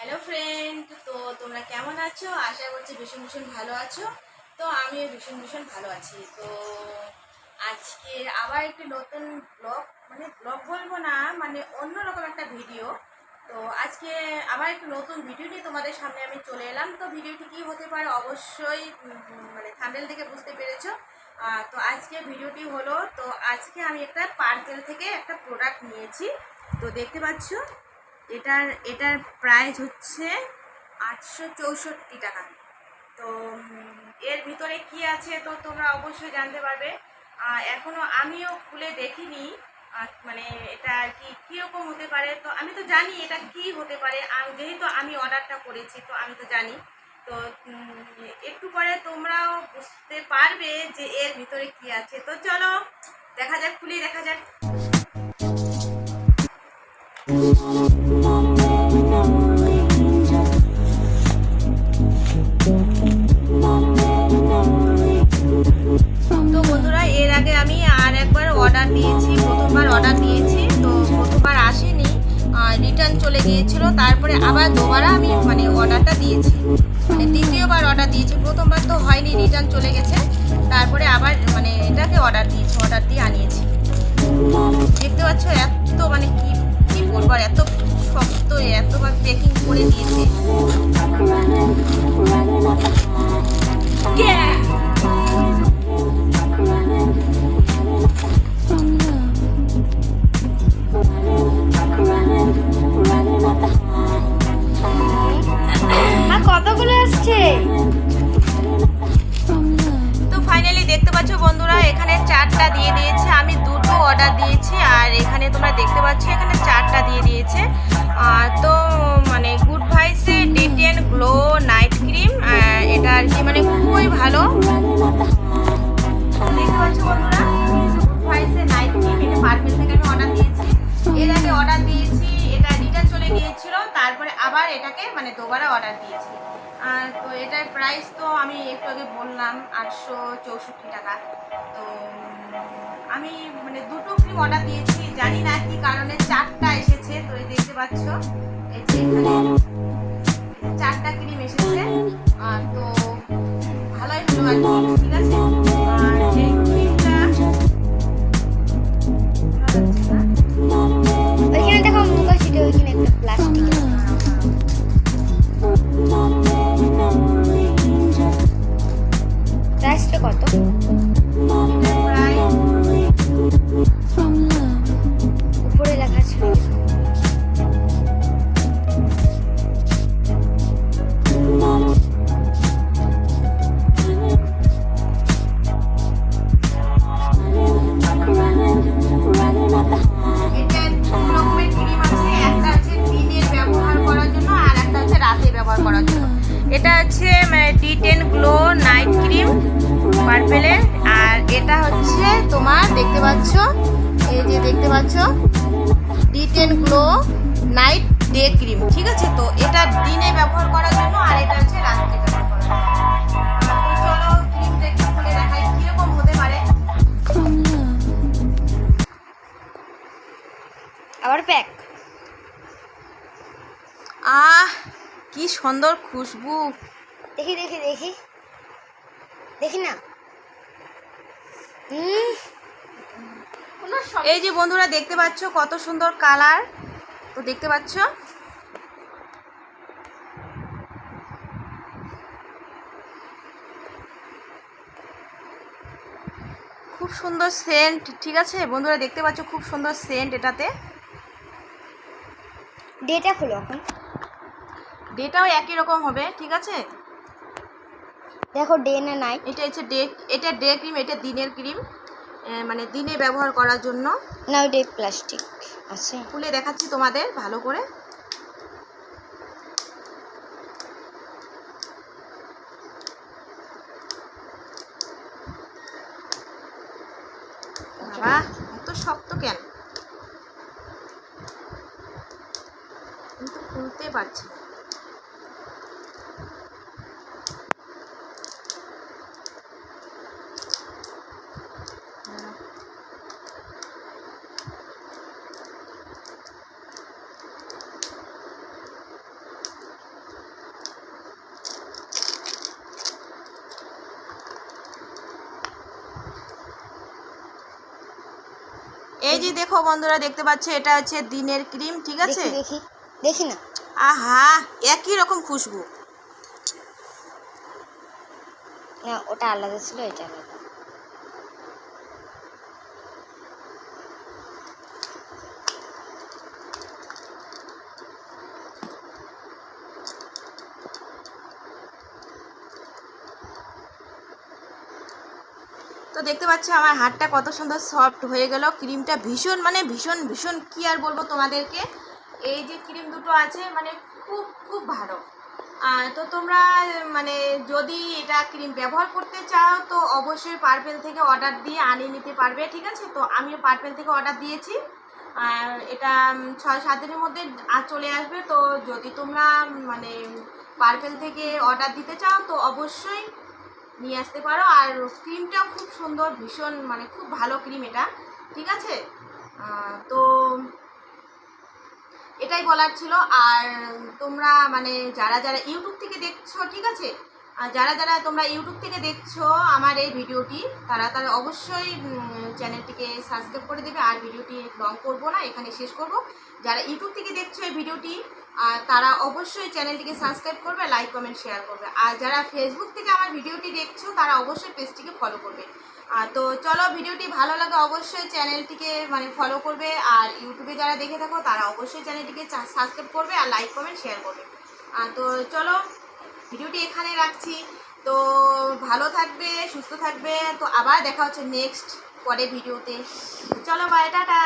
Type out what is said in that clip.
Hello friend, তো তোমরা কেমন আছো? আশা করছি ভীষণ ভালো আছো। তো আমিও ভীষণ ভালো আছি। তো আজকে আবার একটি নতুন ব্লগ, মানে ব্লগ বলবো না, মানে অন্যরকম একটা ভিডিও। তো আজকে আবার একটু নতুন ভিডিও নিয়ে তোমাদের সামনে আমি চলে এলাম। তো ভিডিওটি কী হতে পারে অবশ্যই মানে থাম্বনেল থেকে বুঝতে পেরেছো। তো আজকে ভিডিওটি হলো, তো আজকে আমি একটা পার্কেল থেকে একটা প্রোডাক্ট নিয়েছি। তো দেখতে পাচ্ছ এটার প্রাইস হচ্ছে 864 টাকা। তো এর ভিতরে কি আছে তো তোমরা অবশ্যই জানতে পারবে। এখনও আমিও খুলে দেখিনি, মানে এটা আর কি কীরকম হতে পারে। তো আমি তো জানি এটা কি হতে পারে, যেহেতু আমি অর্ডারটা করেছি তো আমি তো জানি। তো একটু পরে তোমরাও বুঝতে পারবে যে এর ভিতরে কি আছে। তো চলো দেখা যাক, খুলে দেখা যাক। তো বন্ধুরা, এর আগে আমি আর একবার অর্ডার দিয়েছি, প্রথমবার অর্ডার দিয়েছি। তো প্রথমবার আসেনি, রিটার্ন চলে গিয়েছিল। তারপরে আবার দুবারা আমি মানে অর্ডারটা দিয়েছি, মানে দ্বিতীয়বার অর্ডার দিয়েছি। প্রথমবার তো হয়নি, রিটার্ন চলে গেছে। তারপরে আবার মানে এটাকে অর্ডার দিয়েছি, অর্ডার দিয়ে আনিয়েছি। দেখতে পাচ্ছ এত মানে কি বলবো, এত শক্ত, এতবার প্যাকিং করে দিয়েছে। কতগুলো আসছে? তো ফাইনালি দেখতে পাচ্ছ বন্ধুরা, এখানে 4টা দিয়ে দিয়েছে। আমি 2টো অর্ডার দিয়েছি, আর এখানে তোমরা দেখতে পাচ্ছ এখানে 4টা দিয়ে দিয়েছে। তো মানে গুড ভাইসে ডে10 গ্লো নাইট ক্রিম, এটা আর কি মানে খুবই ভালো। দেখতে পাচ্ছ বন্ধুরা, গুড ভাইসে নাইট ক্রিম, এটা পার্পেল থেকে আমি অর্ডার দিয়েছি। এর আগে অর্ডার দিয়েছি, এটা রিটার্ন চলে গিয়েছিল। তারপরে আবার এটাকে মানে দুবারা অর্ডার দিয়েছি। তো এটার প্রাইস তো আমি একটু আগে বললাম 864 টাকা। তো আমি মানে 2টো ক্রিম অর্ডার দিয়েছি, জানি না কি কারণে 4টা এসেছে। তো এই দেখতে পাচ্ছ, এই যে এখানে 4টা ক্রিম এসেছে। তো ভালোই হলো আর কি, ঠিক আছে। আর এই ক্রিমটা ওইখানে দেখো মুখা সিটে, ওইখানে একটা প্লাস্টিক। প্রাইসটা কত? উপরে লেখা ছিল। এটা হচ্ছে D10 গ্লো নাইট ক্রিম পার্পেলের। আর এটা হচ্ছে তোমার দেখতে পাচ্ছ, এই যে দেখতে পাচ্ছ D10 glow night day cream, ঠিক আছে। তো এটা দিনে ব্যবহার করার জন্য, আর এটা হচ্ছে রাত্রে ব্যবহার করার জন্য। তো চলো ক্রিমটা একটু খুলে দেখাই কিরকম হতে পারে। আবার প্যাক। কি সুন্দর খুশবু। দেখি না। এই যে বন্ধুরা দেখতে পাচ্ছ কত সুন্দর কালার। তো দেখতে পাচ্ছ খুব সুন্দর সেন্ট, ঠিক আছে বন্ধুরা, দেখতে পাচ্ছ খুব সুন্দর সেন্ট এটাতে। ডেটা খুলো এখন। ডেটাও একই রকম হবে, ঠিক আছে। দেখো ডে না নাইট। এটা হচ্ছে ডে, এটা ডে ক্রিম, এটা দিনের ক্রিম, মানে দিনে ব্যবহার করার জন্য। না ডে প্লাস্টিক আছে। খুলে দেখাচ্ছি তোমাদের ভালো করে। বাবা এত শক্ত কেন, কিন্তু খুলতে পারছি না। এই যে দেখো বন্ধুরা, দেখতে পাচ্ছ এটা হচ্ছে দিনের ক্রিম, ঠিক আছে। দেখি দেখি দেখি না। আহা, একই রকম খুশবু। না, ওটা আলাদা ছিল, এটা আলাদা। তো দেখতে পাচ্ছ আমার হাতটা কত সুন্দর সফট হয়ে গেল। ক্রিমটা ভীষণ মানে ভীষণ ভীষণ কি আর বলবো তোমাদেরকে। এই যে ক্রিম দুটো আছে মানে খুব খুব ভালো। তো তোমরা মানে যদি এটা ক্রিম ব্যবহার করতে চাও তো অবশ্যই পার্পেল থেকে অর্ডার দিয়ে আনিয়ে নিতে পারবে, ঠিক আছে। তো আমিও পার্পেল থেকে অর্ডার দিয়েছি, আর এটা 6-7 দিনের মধ্যে চলে আসবে। তো যদি তোমরা মানে পার্পেল থেকে অর্ডার দিতে চাও তো অবশ্যই নিয়ে আসতে পারো। আর ক্রিমটাও খুব সুন্দর, ভীষণ মানে খুব ভালো ক্রিম এটা, ঠিক আছে। তো এটাই বলার ছিল। আর তোমরা মানে যারা যারা ইউটিউব থেকে দেখছো, ঠিক আছে, আর যারা যারা তোমরা ইউটিউব থেকে দেখছো আমার এই ভিডিওটি, তারা তারা অবশ্যই চ্যানেলটিকে সাবস্ক্রাইব করে দেবে। আর ভিডিওটি লং করবো না, এখানে শেষ করব। যারা ইউটিউব থেকে দেখছো এই ভিডিওটি তারা অবশ্যই চ্যানেলটিকে সাবস্ক্রাইব করবে, লাইক কমেন্ট শেয়ার করবে। আর যারা ফেসবুক থেকে আমার ভিডিওটি দেখছো তারা অবশ্যই পেজটিকে ফলো করবে। তো চলো, ভিডিওটি ভালো লাগে অবশ্যই চ্যানেলটিকে মানে ফলো করবে। আর ইউটিউবে যারা দেখে থাকো তারা অবশ্যই চ্যানেলটিকে সাবস্ক্রাইব করবে আর লাইক কমেন্ট শেয়ার করবে। তো চলো, ভিডিওটি এখানে রাখছি। তো ভালো থাকবে, সুস্থ থাকবে। তো আবার দেখা হচ্ছে নেক্সট পরে ভিডিওতে। চলো, বাই, টাটা।